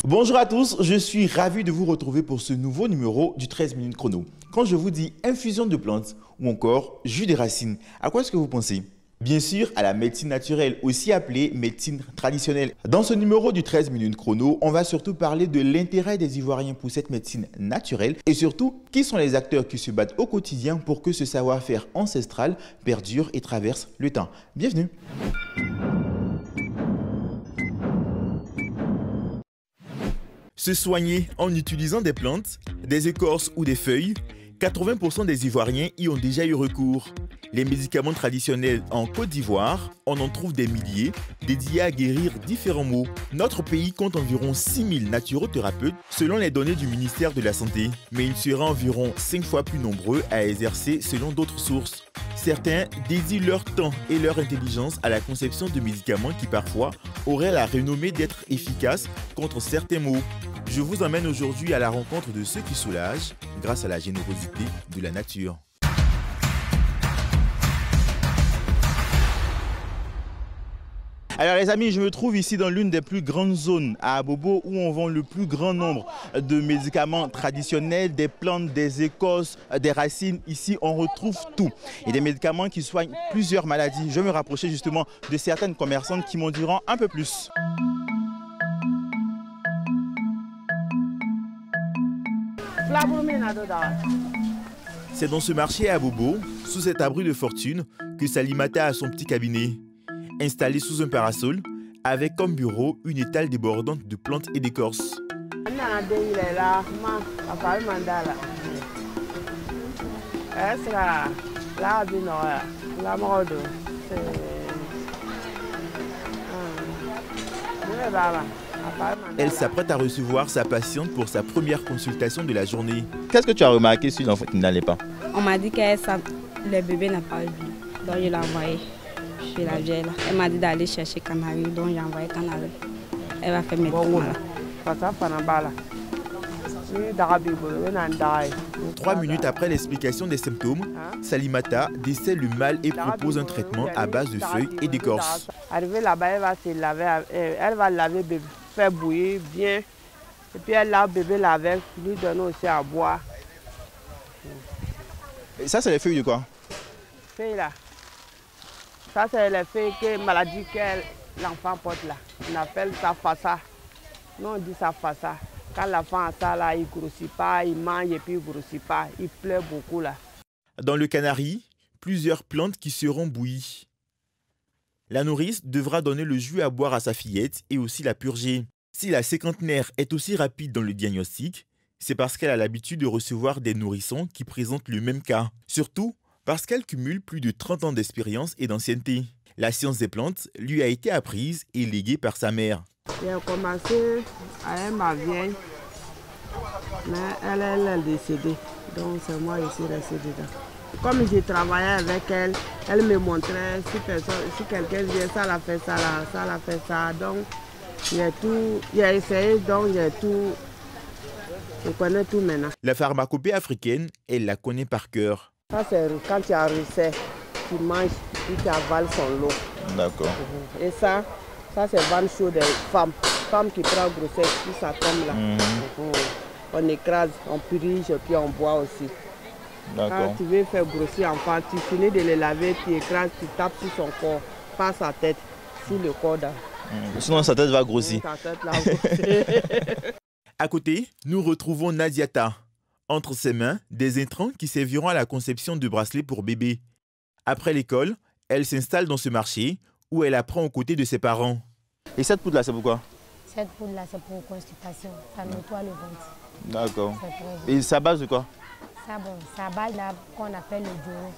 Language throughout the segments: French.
Bonjour à tous, je suis ravi de vous retrouver pour ce nouveau numéro du 13 minutes chrono. Quand je vous dis infusion de plantes ou encore jus des racines, à quoi est-ce que vous pensez? Bien sûr, à la médecine naturelle, aussi appelée médecine traditionnelle. Dans ce numéro du 13 minutes chrono, on va surtout parler de l'intérêt des Ivoiriens pour cette médecine naturelle et surtout, qui sont les acteurs qui se battent au quotidien pour que ce savoir-faire ancestral perdure et traverse le temps. Bienvenue! Se soigner en utilisant des plantes, des écorces ou des feuilles, 80% des Ivoiriens y ont déjà eu recours. Les médicaments traditionnels en Côte d'Ivoire, on en trouve des milliers, dédiés à guérir différents maux. Notre pays compte environ 6000 naturothérapeutes selon les données du ministère de la Santé, mais il sera environ 5 fois plus nombreux à exercer selon d'autres sources. Certains dédient leur temps et leur intelligence à la conception de médicaments qui parfois auraient la renommée d'être efficaces contre certains maux. Je vous emmène aujourd'hui à la rencontre de ceux qui soulagent grâce à la générosité de la nature. Alors les amis, je me trouve ici dans l'une des plus grandes zones à Abobo où on vend le plus grand nombre de médicaments traditionnels, des plantes, des écorces, des racines. Ici, on retrouve tout. Et des médicaments qui soignent plusieurs maladies. Je vais me rapprocher justement de certaines commerçantes qui m'en diront un peu plus. C'est dans ce marché à Abobo, sous cet abri de fortune, que Salimata a son petit cabinet. Installé sous un parasol, avec comme bureau une étale débordante de plantes et d'écorces. Elle s'apprête à recevoir sa patiente pour sa première consultation de la journée. Qu'est-ce que tu as remarqué sur l'enfant qui n'allait pas? On m'a dit que le bébé n'a pas vu, donc je l'ai envoyé chez la vieille. Là. Elle m'a dit d'aller chercher Canary, donc j'ai envoyé Canary. Elle va faire mes médicaments là. 3 minutes après l'explication des symptômes, Salimata décèle le mal et propose un traitement à base de feuilles et d'écorces. Arrivée là-bas, elle va se laver, elle va laver bébé, faire bouillir bien. Et puis elle lave bébé avec, lui donne aussi à boire. Et ça, c'est les feuilles de quoi? Feuilles là. Ça, c'est les feuilles que maladie que l'enfant porte là. On appelle ça fassa. Nous, on dit ça fassa. Quand l'enfant a ça là, il ne grossit pas, il mange et puis il ne grossit pas. Il pleure beaucoup là. Dans le Canary, plusieurs plantes qui seront bouillies. La nourrice devra donner le jus à boire à sa fillette et aussi la purger. Si la cinquantenaire est aussi rapide dans le diagnostic, c'est parce qu'elle a l'habitude de recevoir des nourrissons qui présentent le même cas. Surtout parce qu'elle cumule plus de 30 ans d'expérience et d'ancienneté. La science des plantes lui a été apprise et léguée par sa mère. J'ai commencé avec ma vieille, mais elle est décédée. Donc c'est moi qui suis restée dedans. Comme j'ai travaillé avec elle, elle me montrait si quelqu'un vient, ça l'a fait ça, là, ça l'a fait ça. Donc j'ai essayé, donc je connais tout maintenant. La pharmacopée africaine, elle la connaît par cœur. Ça c'est quand tu as recette, tu manges, puis tu avales son lot. D'accord. Et ça c'est ventre chaud des femmes. Femmes qui prennent grossesse, puis ça tombe là. On écrase, on purige et puis on boit aussi. Quand tu veux faire grossir l'enfant, tu finis de le laver, tu écrases, tu tapes sur son corps, pas sa tête, sur le corps. Sinon sa tête va grossir. Sa tête là, grossir. À côté, nous retrouvons Nadiata. Entre ses mains, des intrants qui serviront à la conception de bracelets pour bébés. Après l'école, elle s'installe dans ce marché où elle apprend aux côtés de ses parents. Et cette poudre là, c'est pourquoi? Cette poudre-là, c'est pour constipation. Ça nettoie le ventre. D'accord. Et ça base de quoi? Ça, bon, ça base là qu'on appelle le durin.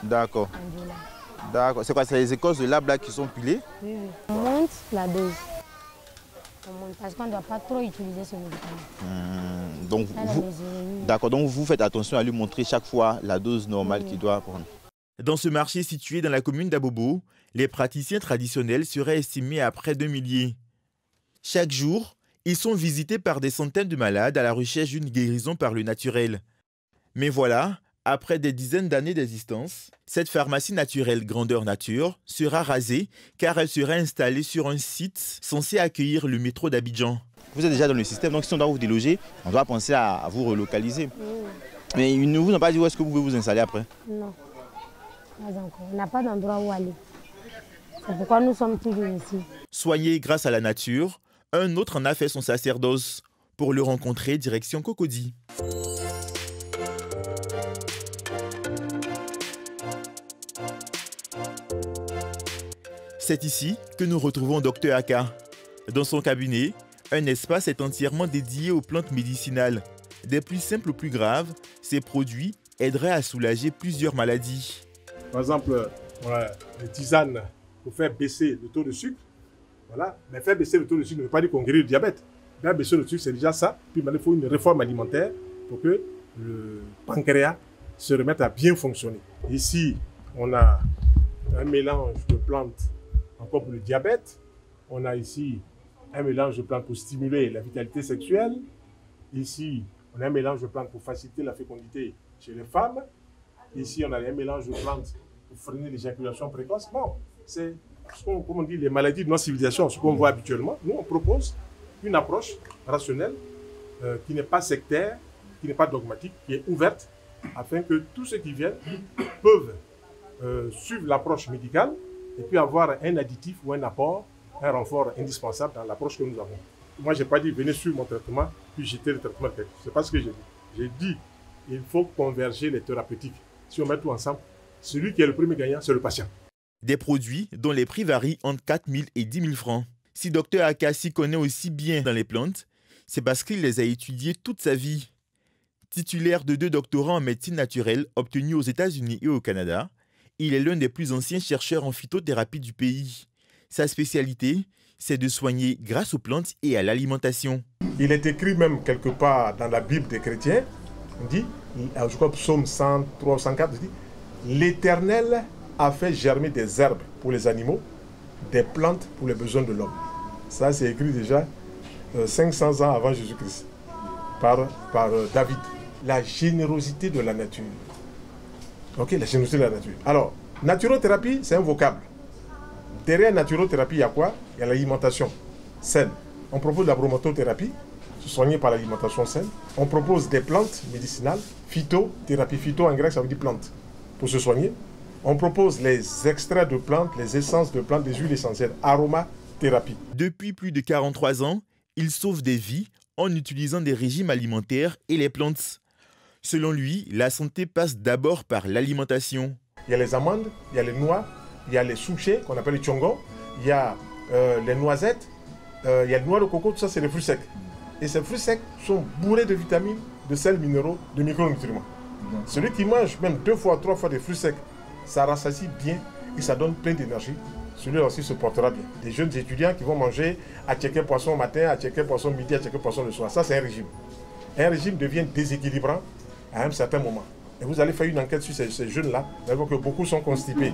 D'accord. D'accord. C'est quoi? C'est les écorces de l'arbre là qui sont pilées? Oui, oui. On monte la dose. On monte parce qu'on ne doit pas trop utiliser ce médicament. Donc, d'accord. Donc, vous faites attention à lui montrer chaque fois la dose normale qu'il doit prendre. Dans ce marché situé dans la commune d'Abobo, les praticiens traditionnels seraient estimés à près de 1 millier. Chaque jour, ils sont visités par des centaines de malades à la recherche d'une guérison par le naturel. Mais voilà, Après des dizaines d'années d'existence, cette pharmacie naturelle grandeur nature sera rasée car elle sera installée sur un site censé accueillir le métro d'Abidjan. Vous êtes déjà dans le système, donc si on doit vous déloger, on doit penser à vous relocaliser. Mais ils ne vous ont pas dit où est-ce que vous pouvez vous installer après? Non, pas encore. On n'a pas d'endroit où aller. C'est pourquoi nous sommes toujours ici. Soigné grâce à la nature, un autre en a fait son sacerdoce. Pour le rencontrer, direction Cocody. C'est ici que nous retrouvons Dr Aka. Dans son cabinet, un espace est entièrement dédié aux plantes médicinales. Des plus simples aux plus graves, ces produits aideraient à soulager plusieurs maladies. Par exemple, voilà, les tisanes pour faire baisser le taux de sucre. Voilà. Mais faire baisser le taux de sucre ne veut pas dire qu'on guérit le diabète. Faire baisser le sucre, c'est déjà ça. Puis maintenant, il faut une réforme alimentaire pour que le pancréas se remette à bien fonctionner. Ici, on a un mélange de plantes encore pour le diabète. On a ici un mélange de plantes pour stimuler la vitalité sexuelle. Ici, on a un mélange de plantes pour faciliter la fécondité chez les femmes. Ici, on a un mélange de plantes pour freiner l'éjaculation précoce. Bon, c'est, comme on dit, les maladies de notre civilisation, ce qu'on voit habituellement. Nous, on propose une approche rationnelle qui n'est pas sectaire, qui n'est pas dogmatique, qui est ouverte, afin que tous ceux qui viennent peuvent suivre l'approche médicale et puis avoir un additif ou un apport, un renfort indispensable dans l'approche que nous avons. Moi, je n'ai pas dit venez suivre mon traitement, puis jeter le traitement. Ce n'est pas ce que j'ai dit. J'ai dit il faut converger les thérapeutiques. Si on met tout ensemble, celui qui est le premier gagnant, c'est le patient. Des produits dont les prix varient entre 4 000 et 10 000 francs. Si Dr Aka s'y connaît aussi bien dans les plantes, c'est parce qu'il les a étudiées toute sa vie. Titulaire de 2 doctorats en médecine naturelle obtenus aux États-Unis et au Canada, il est l'un des plus anciens chercheurs en phytothérapie du pays. Sa spécialité, c'est de soigner grâce aux plantes et à l'alimentation. Il est écrit même quelque part dans la Bible des chrétiens, on dit, je crois psaume 103 ou 104, dit « L'Éternel a fait germer des herbes pour les animaux, des plantes pour les besoins de l'homme. » Ça, c'est écrit déjà 500 ans avant Jésus-Christ par David. La générosité de la nature. Ok, la générosité de la nature. Alors, naturothérapie, c'est un vocable. Derrière naturothérapie, il y a quoi? Il y a l'alimentation saine. On propose la bromotothérapie, se soigner par l'alimentation saine. On propose des plantes médicinales, phytothérapie. Phyto en grec, ça veut dire plante, pour se soigner. On propose les extraits de plantes, les essences de plantes, des huiles essentielles, aromathérapie. Depuis plus de 43 ans, il sauve des vies en utilisant des régimes alimentaires et les plantes. Selon lui, la santé passe d'abord par l'alimentation. Il y a les amandes, il y a les noix, il y a les souchés qu'on appelle les tchongo, il y a les noisettes, il y a les noix de coco, tout ça c'est les fruits secs. Et ces fruits secs sont bourrés de vitamines, de sels minéraux, de micronutriments. Celui qui mange même 2 fois, 3 fois des fruits secs, ça rassasie bien et ça donne plein d'énergie. Celui-là aussi se portera bien. Des jeunes étudiants qui vont manger à checker poisson au matin, à checker poisson midi, à checker poisson le soir. Ça c'est un régime. Un régime devient déséquilibrant à un certain moment. Et vous allez faire une enquête sur ces jeunes-là, vous allez voir que beaucoup sont constipés.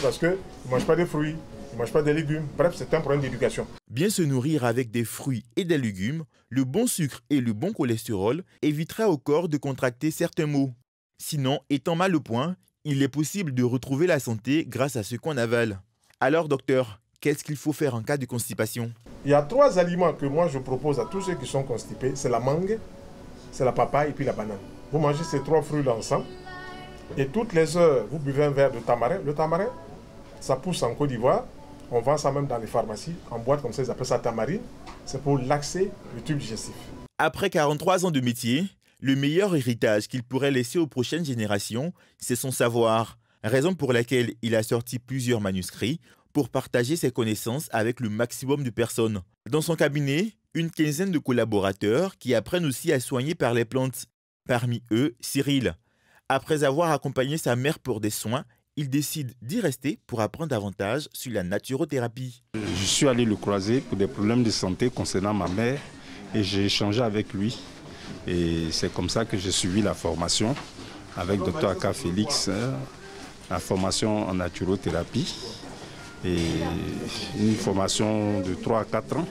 Parce qu'ils ne mangent pas de fruits, ils ne mangent pas de légumes. Bref, c'est un problème d'éducation. Bien se nourrir avec des fruits et des légumes, le bon sucre et le bon cholestérol évitera au corps de contracter certains maux. Sinon, étant mal au point, il est possible de retrouver la santé grâce à ce qu'on avale. Alors, docteur, qu'est-ce qu'il faut faire en cas de constipation? Il y a 3 aliments que moi je propose à tous ceux qui sont constipés. C'est la mangue, c'est la papaye et puis la banane. Vous mangez ces 3 fruits-là ensemble et toutes les heures, vous buvez un verre de tamarin. Le tamarin, ça pousse en Côte d'Ivoire. On vend ça même dans les pharmacies, en boîte comme ça, ils appellent ça tamarine. C'est pour laxer le tube digestif. Après 43 ans de métier, le meilleur héritage qu'il pourrait laisser aux prochaines générations, c'est son savoir. Raison pour laquelle il a sorti plusieurs manuscrits pour partager ses connaissances avec le maximum de personnes. Dans son cabinet, une quinzaine de collaborateurs qui apprennent aussi à soigner par les plantes. Parmi eux, Cyril. Après avoir accompagné sa mère pour des soins, il décide d'y rester pour apprendre davantage sur la naturothérapie. Je suis allé le croiser pour des problèmes de santé concernant ma mère et j'ai échangé avec lui. Et c'est comme ça que j'ai suivi la formation avec Dr Aka Félix, la formation en naturothérapie. Et une formation de 3 à 4 ans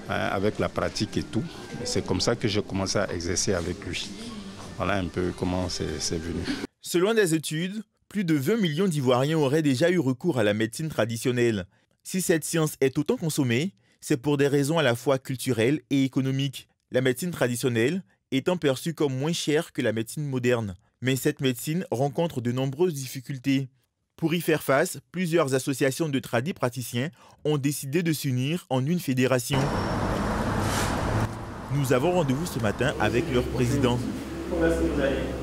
avec la pratique et tout. C'est comme ça que j'ai commencé à exercer avec lui. Voilà un peu comment c'est venu. Selon des études, plus de 20 millions d'Ivoiriens auraient déjà eu recours à la médecine traditionnelle. Si cette science est autant consommée, c'est pour des raisons à la fois culturelles et économiques. La médecine traditionnelle étant perçue comme moins chère que la médecine moderne. Mais cette médecine rencontre de nombreuses difficultés. Pour y faire face, plusieurs associations de tradipraticiens ont décidé de s'unir en une fédération. Nous avons rendez-vous ce matin avec leur président.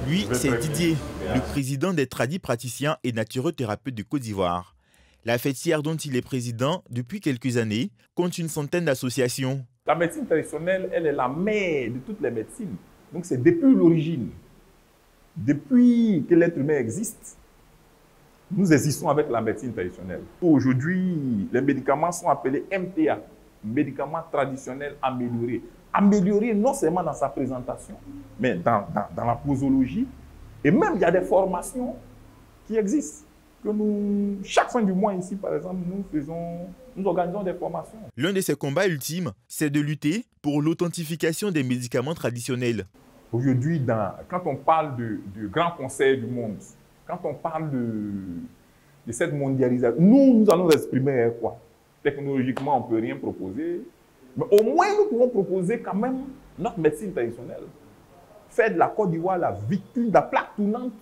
Lui, c'est Didier, le président des tradipraticiens et naturothérapeutes de Côte d'Ivoire. La fêtière dont il est président depuis quelques années compte une centaine d'associations. La médecine traditionnelle, elle est la mère de toutes les médecines. Donc c'est depuis l'origine, depuis que l'être humain existe, nous existons avec la médecine traditionnelle. Aujourd'hui, les médicaments sont appelés MTA, médicaments traditionnels améliorés. Améliorés non seulement dans sa présentation, mais dans la posologie. Et même, il y a des formations qui existent. Que nous, chaque fin du mois ici, par exemple, nous organisons des formations. L'un de ses combats ultimes, c'est de lutter pour l'authentification des médicaments traditionnels. Aujourd'hui, quand on parle du grand conseil du monde, quand on parle de cette mondialisation, nous allons exprimer quoi? Technologiquement, on ne peut rien proposer, mais au moins nous pouvons proposer quand même notre médecine traditionnelle. Faire de la Côte d'Ivoire la victime, la plaque tournante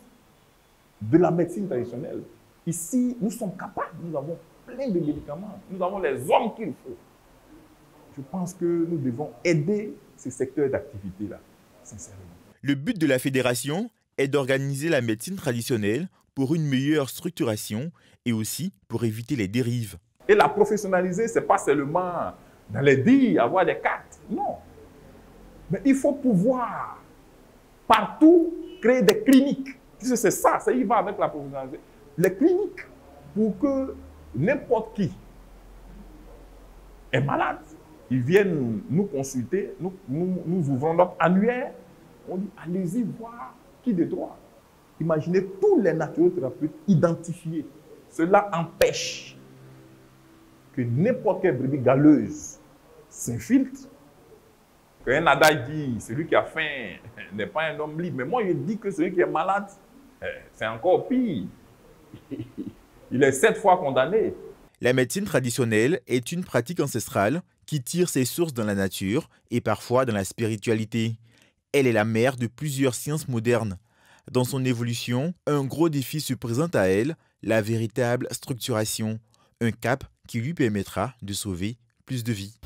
de la médecine traditionnelle. Ici, nous sommes capables, nous avons plein de médicaments, nous avons les hommes qu'il faut. Je pense que nous devons aider ces secteurs d'activité-là, sincèrement. Le but de la fédération est d'organiser la médecine traditionnelle pour une meilleure structuration et aussi pour éviter les dérives. Et la professionnaliser, ce n'est pas seulement dans les dires, avoir des cartes, non. Mais il faut pouvoir partout créer des cliniques. C'est ça, ça y va avec la professionnalisation. Les cliniques, pour que n'importe qui est malade, ils viennent nous consulter, nous ouvrons notre annuaire, on dit allez-y voir qui de droit. Imaginez tous les naturothérapeutes identifiés. Cela empêche que n'importe quelle brebis galeuse s'infiltre. Un adage dit celui qui a faim n'est pas un homme libre. Mais moi je dis que celui qui est malade, c'est encore pire. Il est 7 fois condamné. La médecine traditionnelle est une pratique ancestrale qui tire ses sources dans la nature et parfois dans la spiritualité. Elle est la mère de plusieurs sciences modernes. Dans son évolution, un gros défi se présente à elle, la véritable structuration, un cap qui lui permettra de sauver plus de vies.